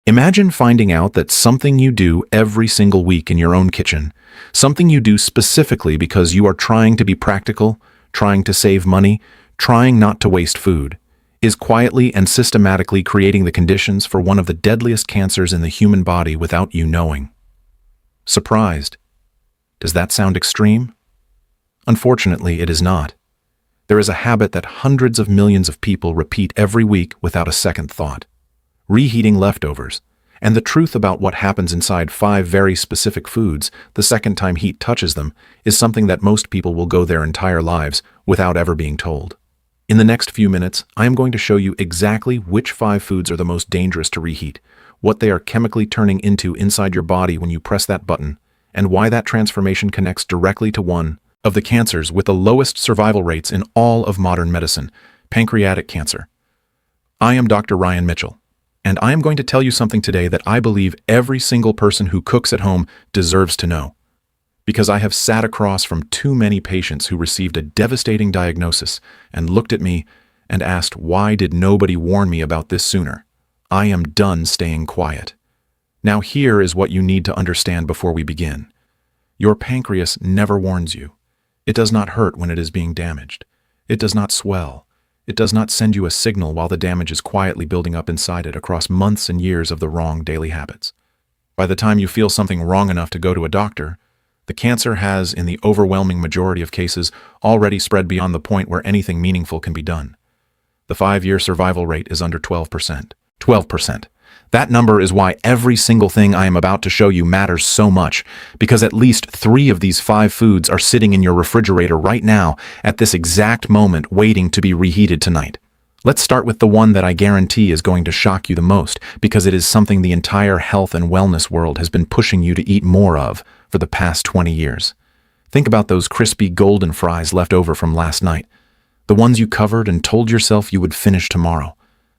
Imagine finding out that something you do every single week in your own kitchen, something you do specifically because you are trying to be practical, trying to save money, trying not to waste food, is quietly and systematically creating the conditions for one of the deadliest cancers in the human body without you knowing. Surprised? Does that sound extreme? Unfortunately, it is not. There is a habit that hundreds of millions of people repeat every week without a second thought. Reheating leftovers, and the truth about what happens inside 5 very specific foods the second time heat touches them is something that most people will go their entire lives without ever being told. In the next few minutes, I am going to show you exactly which 5 foods are the most dangerous to reheat, what they are chemically turning into inside your body when you press that button, and why that transformation connects directly to one of the cancers with the lowest survival rates in all of modern medicine, pancreatic cancer. I am Dr. Ryan Mitchell, and I am going to tell you something today that I believe every single person who cooks at home deserves to know. Because I have sat across from too many patients who received a devastating diagnosis and looked at me and asked, why did nobody warn me about this sooner? I am done staying quiet. Now here is what you need to understand before we begin. Your pancreas never warns you. It does not hurt when it is being damaged. It does not swell. It does not send you a signal while the damage is quietly building up inside it across months and years of the wrong daily habits. By the time you feel something wrong enough to go to a doctor, the cancer has, in the overwhelming majority of cases, already spread beyond the point where anything meaningful can be done. The 5-year survival rate is under 12%. 12%. That number is why every single thing I am about to show you matters so much, because at least 3 of these 5 foods are sitting in your refrigerator right now at this exact moment waiting to be reheated tonight. Let's start with the one that I guarantee is going to shock you the most, because it is something the entire health and wellness world has been pushing you to eat more of for the past 20 years. Think about those crispy golden fries left over from last night, the ones you covered and told yourself you would finish tomorrow.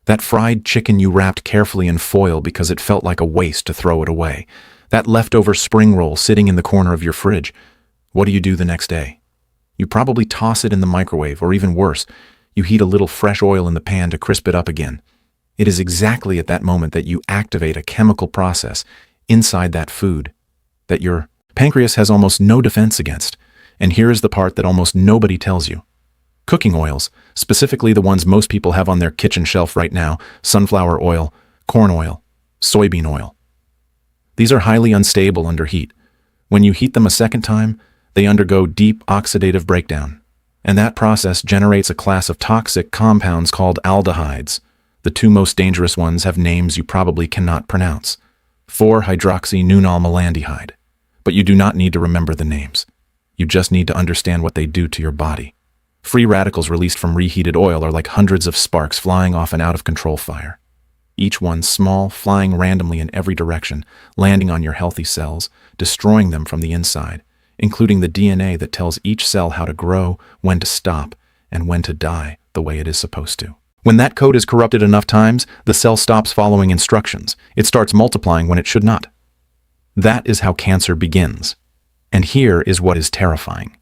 That fried chicken you wrapped carefully in foil because it felt like a waste to throw it away. That leftover spring roll sitting in the corner of your fridge. What do you do the next day? You probably toss it in the microwave, or even worse, you heat a little fresh oil in the pan to crisp it up again. It is exactly at that moment that you activate a chemical process inside that food that your pancreas has almost no defense against. And here is the part that almost nobody tells you. Cooking oils, specifically the ones most people have on their kitchen shelf right now, sunflower oil, corn oil, soybean oil. These are highly unstable under heat. When you heat them a second time, they undergo deep oxidative breakdown. And that process generates a class of toxic compounds called aldehydes. The 2 most dangerous ones have names you probably cannot pronounce. 4-hydroxynonylmalondihyde. But you do not need to remember the names. You just need to understand what they do to your body. Free radicals released from reheated oil are like hundreds of sparks flying off an out-of-control fire. Each one small, flying randomly in every direction, landing on your healthy cells, destroying them from the inside, including the DNA that tells each cell how to grow, when to stop, and when to die the way it is supposed to. When that code is corrupted enough times, the cell stops following instructions. It starts multiplying when it should not. That is how cancer begins. And here is what is terrifying.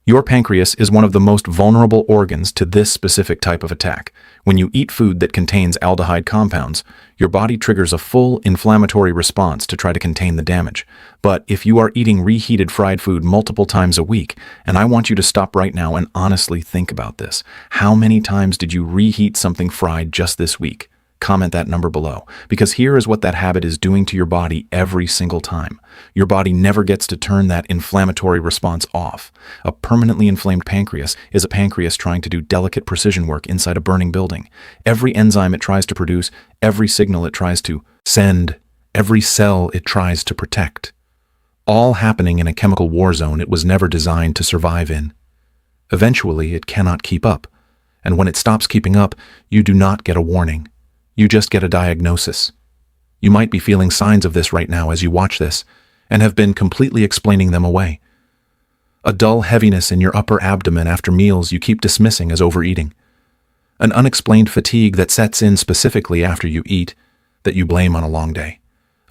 Your pancreas is one of the most vulnerable organs to this specific type of attack. When you eat food that contains aldehyde compounds, your body triggers a full inflammatory response to try to contain the damage. But if you are eating reheated fried food multiple times a week, and I want you to stop right now and honestly think about this, how many times did you reheat something fried just this week? Comment that number below, because here is what that habit is doing to your body every single time. Your body never gets to turn that inflammatory response off. A permanently inflamed pancreas is a pancreas trying to do delicate precision work inside a burning building. Every enzyme it tries to produce, every signal it tries to send, every cell it tries to protect. All happening in a chemical war zone it was never designed to survive in. Eventually, it cannot keep up. And when it stops keeping up, you do not get a warning. You just get a diagnosis. You might be feeling signs of this right now as you watch this, and have been completely explaining them away. A dull heaviness in your upper abdomen after meals you keep dismissing as overeating. An unexplained fatigue that sets in specifically after you eat, that you blame on a long day.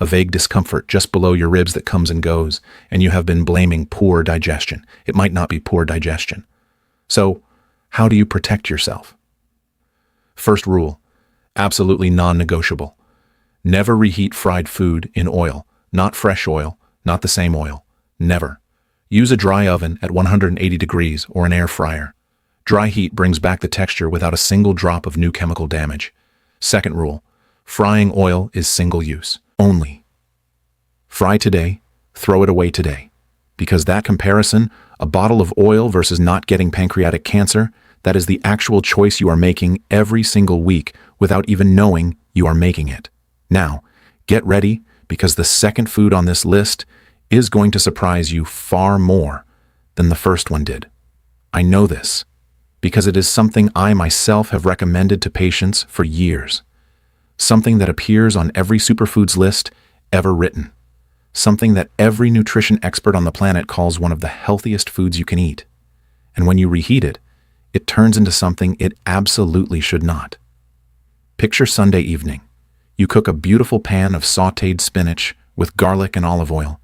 A vague discomfort just below your ribs that comes and goes, and you have been blaming poor digestion. It might not be poor digestion. So, how do you protect yourself? First rule. Absolutely non-negotiable. Never reheat fried food in oil, not fresh oil, not the same oil. Never. Use a dry oven at 180 degrees or an air fryer. Dry heat brings back the texture without a single drop of new chemical damage. Second rule, frying oil is single use, only. Fry today, throw it away today. Because that comparison, a bottle of oil versus not getting pancreatic cancer, that is the actual choice you are making every single week without even knowing you are making it. Now, get ready, because the second food on this list is going to surprise you far more than the first one did. I know this, because it is something I myself have recommended to patients for years. Something that appears on every superfoods list ever written. Something that every nutrition expert on the planet calls one of the healthiest foods you can eat. And when you reheat it, it turns into something it absolutely should not. Picture Sunday evening. You cook a beautiful pan of sautéed spinach with garlic and olive oil.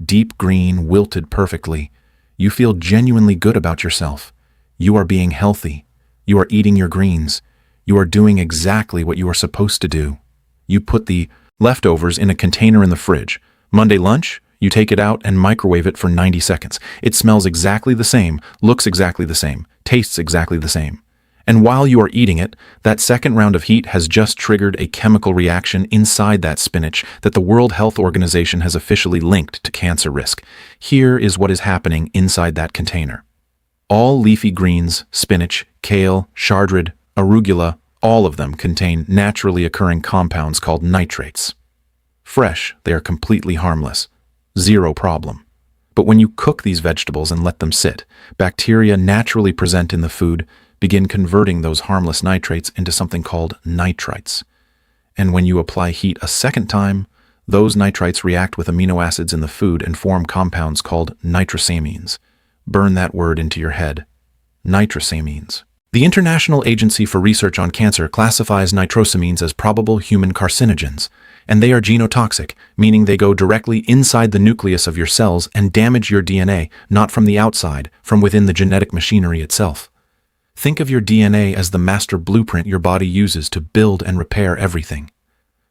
Deep green, wilted perfectly. You feel genuinely good about yourself. You are being healthy. You are eating your greens. You are doing exactly what you are supposed to do. You put the leftovers in a container in the fridge. Monday lunch, you take it out and microwave it for 90 seconds. It smells exactly the same, looks exactly the same, tastes exactly the same. And while you are eating it, that second round of heat has just triggered a chemical reaction inside that spinach that the World Health Organization has officially linked to cancer risk. Here is what is happening inside that container. All leafy greens, spinach, kale, chardrid, arugula, all of them contain naturally occurring compounds called nitrates. Fresh, they are completely harmless. Zero problem. But when you cook these vegetables and let them sit, bacteria naturally present in the food begin converting those harmless nitrates into something called nitrites. And when you apply heat a second time, those nitrites react with amino acids in the food and form compounds called nitrosamines. Burn that word into your head. Nitrosamines. The International Agency for Research on Cancer classifies nitrosamines as probable human carcinogens, and they are genotoxic, meaning they go directly inside the nucleus of your cells and damage your DNA, not from the outside, from within the genetic machinery itself. Think of your DNA as the master blueprint your body uses to build and repair everything.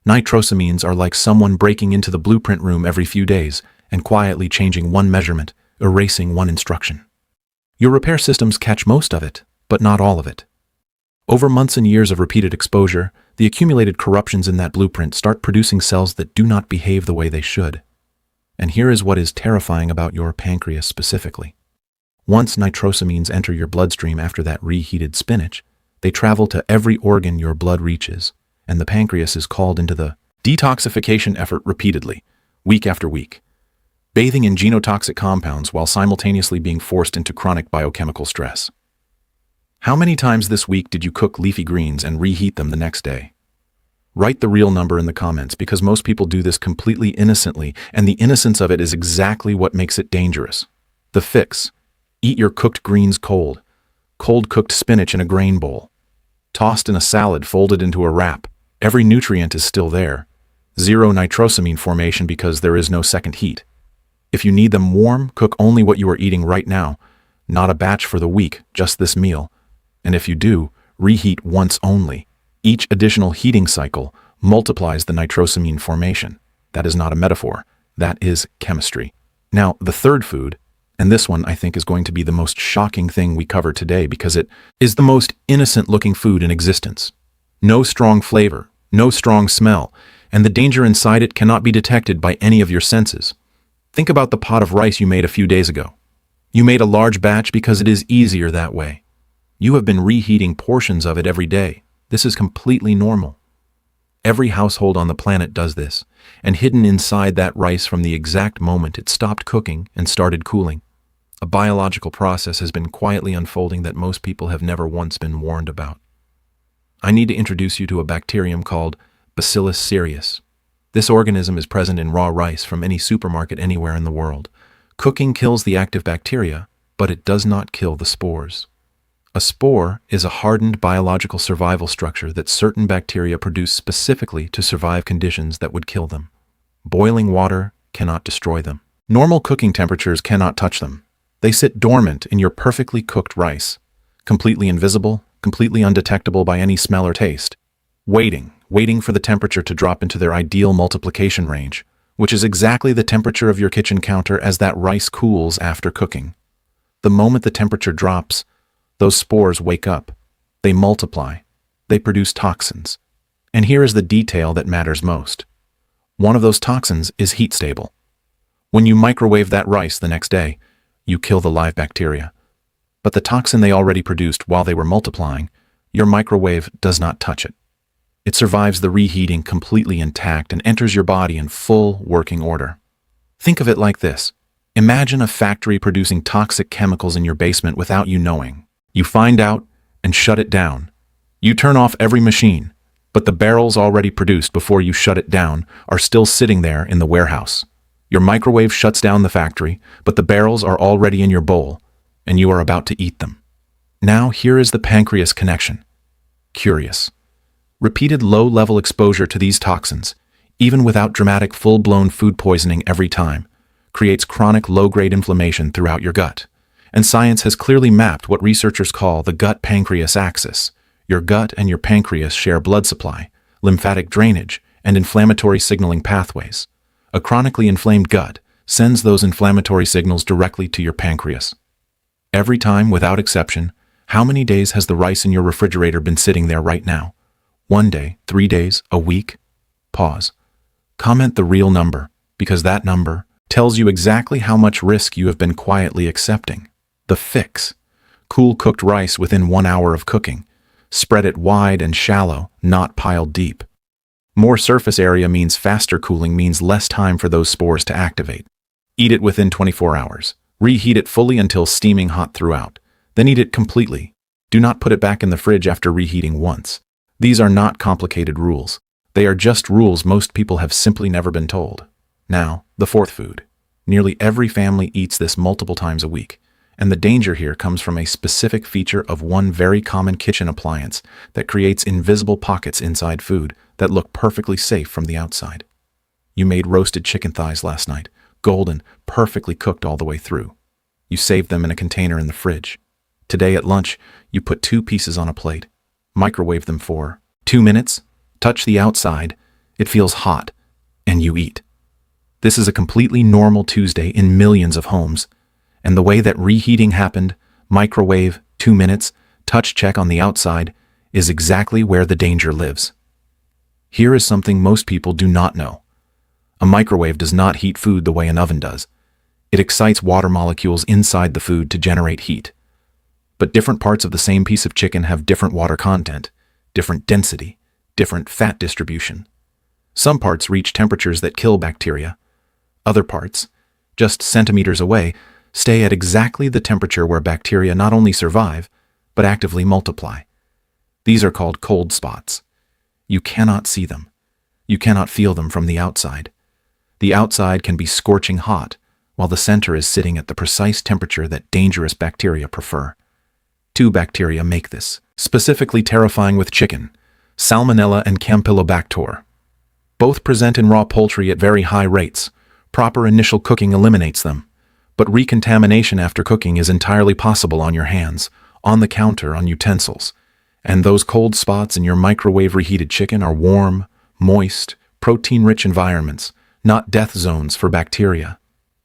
Nitrosamines are like someone breaking into the blueprint room every few days and quietly changing one measurement, erasing one instruction. Your repair systems catch most of it, but not all of it. Over months and years of repeated exposure, the accumulated corruptions in that blueprint start producing cells that do not behave the way they should. And here is what is terrifying about your pancreas specifically. Once nitrosamines enter your bloodstream after that reheated spinach, they travel to every organ your blood reaches, and the pancreas is called into the detoxification effort repeatedly, week after week, bathing in genotoxic compounds while simultaneously being forced into chronic biochemical stress. How many times this week did you cook leafy greens and reheat them the next day? Write the real number in the comments, because most people do this completely innocently, and the innocence of it is exactly what makes it dangerous. The fix: eat your cooked greens cold. Cold cooked spinach in a grain bowl. Tossed in a salad folded into a wrap. Every nutrient is still there. Zero nitrosamine formation because there is no second heat. If you need them warm, cook only what you are eating right now. Not a batch for the week, just this meal. And if you do, reheat once only. Each additional heating cycle multiplies the nitrosamine formation. That is not a metaphor. That is chemistry. Now, the third food, and this one I think is going to be the most shocking thing we cover today because it is the most innocent-looking food in existence. No strong flavor, no strong smell, and the danger inside it cannot be detected by any of your senses. Think about the pot of rice you made a few days ago. You made a large batch because it is easier that way. You have been reheating portions of it every day. This is completely normal. Every household on the planet does this, and hidden inside that rice from the exact moment it stopped cooking and started cooling, a biological process has been quietly unfolding that most people have never once been warned about. I need to introduce you to a bacterium called Bacillus cereus. This organism is present in raw rice from any supermarket anywhere in the world. Cooking kills the active bacteria, but it does not kill the spores. A spore is a hardened biological survival structure that certain bacteria produce specifically to survive conditions that would kill them. Boiling water cannot destroy them. Normal cooking temperatures cannot touch them. They sit dormant in your perfectly cooked rice, completely invisible, completely undetectable by any smell or taste, waiting waiting for the temperature to drop into their ideal multiplication range, which is exactly the temperature of your kitchen counter as that rice cools after cooking. The moment the temperature drops, those spores wake up. They multiply. They produce toxins. And here is the detail that matters most. One of those toxins is heat stable. When you microwave that rice the next day, you kill the live bacteria. But the toxin they already produced while they were multiplying, your microwave does not touch it. It survives the reheating completely intact and enters your body in full working order. Think of it like this. Imagine a factory producing toxic chemicals in your basement without you knowing. You find out and shut it down. You turn off every machine, but the barrels already produced before you shut it down are still sitting there in the warehouse. Your microwave shuts down the factory, but the barrels are already in your bowl, and you are about to eat them. Now here is the pancreas connection. Curious. Repeated low-level exposure to these toxins, even without dramatic full-blown food poisoning every time, creates chronic low-grade inflammation throughout your gut. And science has clearly mapped what researchers call the gut-pancreas axis. Your gut and your pancreas share blood supply, lymphatic drainage, and inflammatory signaling pathways. A chronically inflamed gut sends those inflammatory signals directly to your pancreas. Every time, without exception, how many days has the rice in your refrigerator been sitting there right now? 1 day, 3 days, a week? Pause. Comment the real number, because that number tells you exactly how much risk you have been quietly accepting. The fix. Cool cooked rice within 1 hour of cooking. Spread it wide and shallow, not piled deep. More surface area means faster cooling means less time for those spores to activate. Eat it within 24 hours. Reheat it fully until steaming hot throughout. Then eat it completely. Do not put it back in the fridge after reheating once. These are not complicated rules. They are just rules most people have simply never been told. Now, the fourth food. Nearly every family eats this multiple times a week. And the danger here comes from a specific feature of one very common kitchen appliance that creates invisible pockets inside food that look perfectly safe from the outside. You made roasted chicken thighs last night, golden, perfectly cooked all the way through. You saved them in a container in the fridge. Today at lunch, you put 2 pieces on a plate, microwave them for 2 minutes, touch the outside, it feels hot, and you eat. This is a completely normal Tuesday in millions of homes. And the way that reheating happened, microwave, 2 minutes, touch check on the outside, is exactly where the danger lives. Here is something most people do not know. A microwave does not heat food the way an oven does. It excites water molecules inside the food to generate heat. But different parts of the same piece of chicken have different water content, different density, different fat distribution. Some parts reach temperatures that kill bacteria. Other parts, just centimeters away, stay at exactly the temperature where bacteria not only survive, but actively multiply. These are called cold spots. You cannot see them. You cannot feel them from the outside. The outside can be scorching hot, while the center is sitting at the precise temperature that dangerous bacteria prefer. 2 bacteria make this, specifically terrifying with chicken, Salmonella and Campylobacter. Both present in raw poultry at very high rates. Proper initial cooking eliminates them. But recontamination after cooking is entirely possible on your hands, on the counter, on utensils. And those cold spots in your microwave reheated chicken are warm, moist, protein-rich environments, not death zones for bacteria.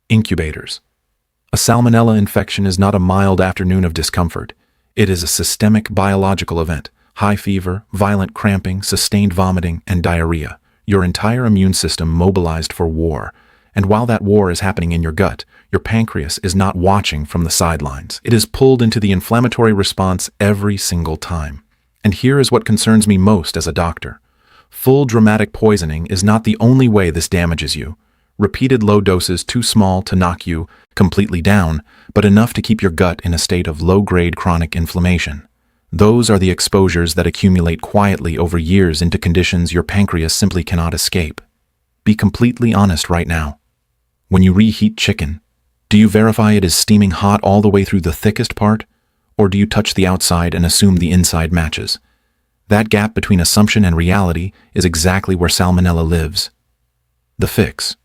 Incubators. A salmonella infection is not a mild afternoon of discomfort. It is a systemic biological event. High fever, violent cramping, sustained vomiting, and diarrhea. Your entire immune system mobilized for war. And while that war is happening in your gut, your pancreas is not watching from the sidelines. It is pulled into the inflammatory response every single time. And here is what concerns me most as a doctor. Full dramatic poisoning is not the only way this damages you. Repeated low doses too small to knock you completely down, but enough to keep your gut in a state of low-grade chronic inflammation. Those are the exposures that accumulate quietly over years into conditions your pancreas simply cannot escape. Be completely honest right now. When you reheat chicken, do you verify it is steaming hot all the way through the thickest part, or do you touch the outside and assume the inside matches? That gap between assumption and reality is exactly where salmonella lives. The fix.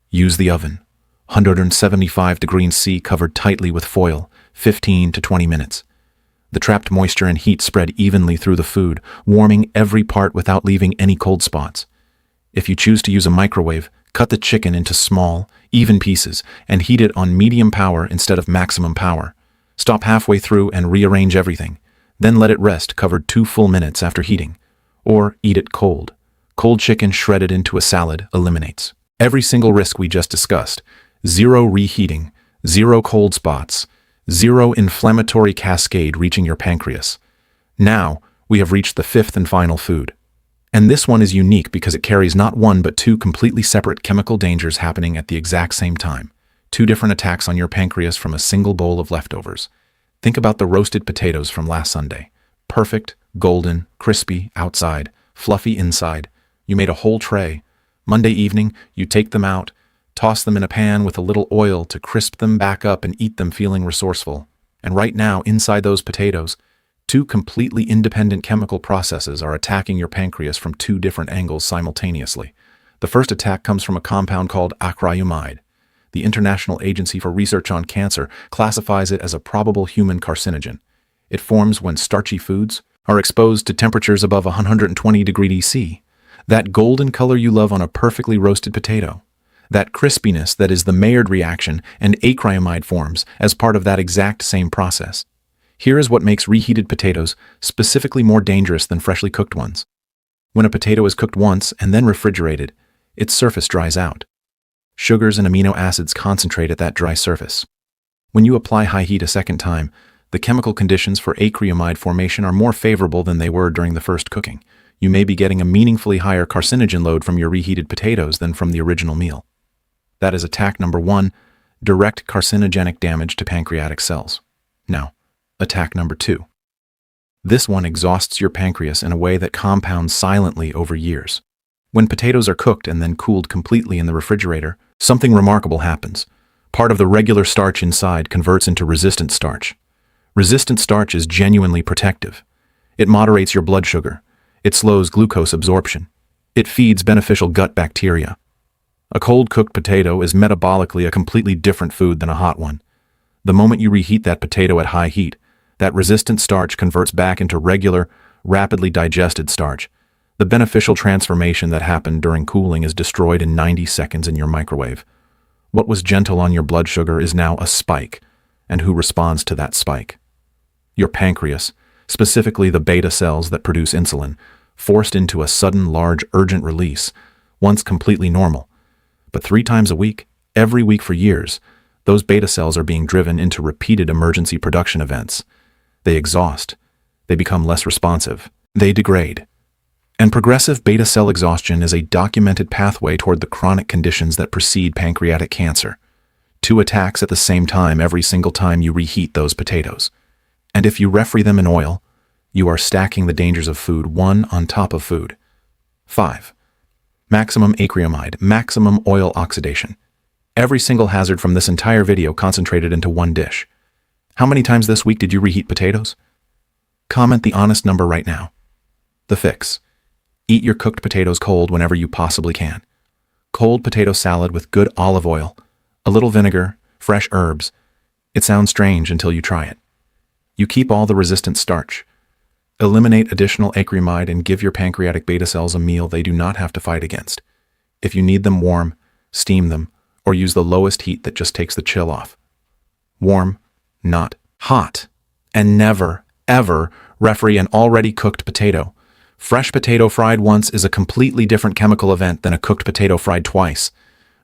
Use the oven. 175 degrees C covered tightly with foil, 15 to 20 minutes. The trapped moisture and heat spread evenly through the food, warming every part without leaving any cold spots. If you choose to use a microwave, cut the chicken into small, even pieces and heat it on medium power instead of maximum power. Stop halfway through and rearrange everything. Then let it rest covered 2 full minutes after heating. Or eat it cold. Cold chicken shredded into a salad eliminates every single risk we just discussed. 0 reheating, 0 cold spots, 0 inflammatory cascade reaching your pancreas. Now, we have reached the 5th and final food. And this one is unique because it carries not 1 but 2 completely separate chemical dangers happening at the exact same time. 2 different attacks on your pancreas from a single bowl of leftovers. Think about the roasted potatoes from last Sunday. Perfect, golden, crispy outside, fluffy inside. You made a whole tray. Monday evening, you take them out, toss them in a pan with a little oil to crisp them back up and eat them feeling resourceful. And right now, inside those potatoes, 2 completely independent chemical processes are attacking your pancreas from 2 different angles simultaneously. The first attack comes from a compound called acrylamide. The International Agency for Research on Cancer classifies it as a probable human carcinogen. It forms when starchy foods are exposed to temperatures above 120 degrees C. That golden color you love on a perfectly roasted potato. That crispiness that is the Maillard reaction and acrylamide forms as part of that exact same process. Here is what makes reheated potatoes specifically more dangerous than freshly cooked ones. When a potato is cooked once and then refrigerated, its surface dries out. Sugars and amino acids concentrate at that dry surface. When you apply high heat a second time, the chemical conditions for acrylamide formation are more favorable than they were during the first cooking. You may be getting a meaningfully higher carcinogen load from your reheated potatoes than from the original meal. That is attack number 1, direct carcinogenic damage to pancreatic cells. Now, attack number 2. This one exhausts your pancreas in a way that compounds silently over years. When potatoes are cooked and then cooled completely in the refrigerator, something remarkable happens. Part of the regular starch inside converts into resistant starch. Resistant starch is genuinely protective. It moderates your blood sugar. It slows glucose absorption. It feeds beneficial gut bacteria. A cold-cooked potato is metabolically a completely different food than a hot one. The moment you reheat that potato at high heat, that resistant starch converts back into regular, rapidly digested starch. The beneficial transformation that happened during cooling is destroyed in 90 seconds in your microwave. What was gentle on your blood sugar is now a spike. And who responds to that spike? Your pancreas, specifically the beta cells that produce insulin, forced into a sudden, large, urgent release, once completely normal. But 3 times a week, every week for years, those beta cells are being driven into repeated emergency production events. They exhaust. They become less responsive. They degrade. And progressive beta cell exhaustion is a documented pathway toward the chronic conditions that precede pancreatic cancer. 2 attacks at the same time every single time you reheat those potatoes. And if you refry them in oil, you are stacking the dangers of food one on top of food. 5. Maximum acrylamide, maximum oil oxidation. Every single hazard from this entire video concentrated into one dish. How many times this week did you reheat potatoes? Comment the honest number right now. The fix. Eat your cooked potatoes cold whenever you possibly can. Cold potato salad with good olive oil, a little vinegar, fresh herbs. It sounds strange until you try it. You keep all the resistant starch. Eliminate additional acrylamide and give your pancreatic beta cells a meal they do not have to fight against. If you need them warm, steam them, or use the lowest heat that just takes the chill off. Warm, not hot. And never, ever refry an already cooked potato. Fresh potato fried once is a completely different chemical event than a cooked potato fried twice.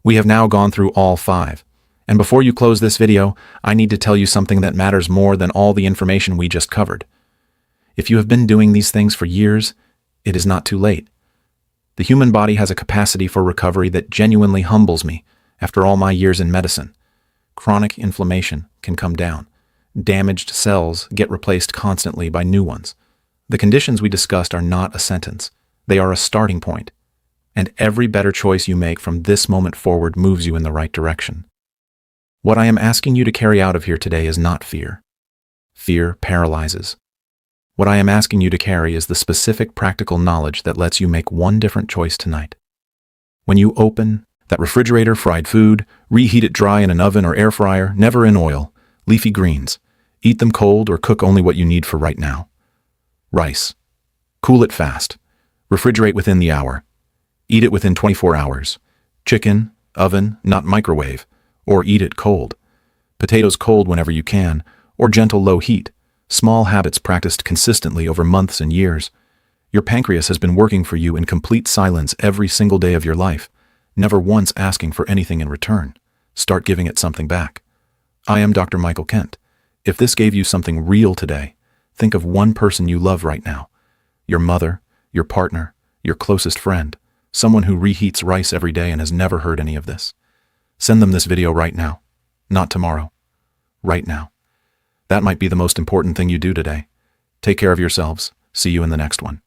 We have now gone through all 5. And before you close this video, I need to tell you something that matters more than all the information we just covered. If you have been doing these things for years, it is not too late. The human body has a capacity for recovery that genuinely humbles me after all my years in medicine. Chronic inflammation can come down. Damaged cells get replaced constantly by new ones. The conditions we discussed are not a sentence. They are a starting point. And every better choice you make from this moment forward moves you in the right direction. What I am asking you to carry out of here today is not fear. Fear paralyzes. What I am asking you to carry is the specific practical knowledge that lets you make one different choice tonight. When you open that refrigerator fried food, reheat it dry in an oven or air fryer, never in oil, leafy greens, Eat them cold or cook only what you need for right now. Rice. Cool it fast. Refrigerate within the hour. Eat it within 24 hours. Chicken, oven, not microwave, or eat it cold. Potatoes cold whenever you can, or gentle low heat. Small habits practiced consistently over months and years. Your pancreas has been working for you in complete silence every single day of your life, never once asking for anything in return. Start giving it something back. I am Dr. Michael Kent. If this gave you something real today, think of one person you love right now. Your mother, your partner, your closest friend, someone who reheats rice every day and has never heard any of this. Send them this video right now, not tomorrow, right now. That might be the most important thing you do today. Take care of yourselves. See you in the next one.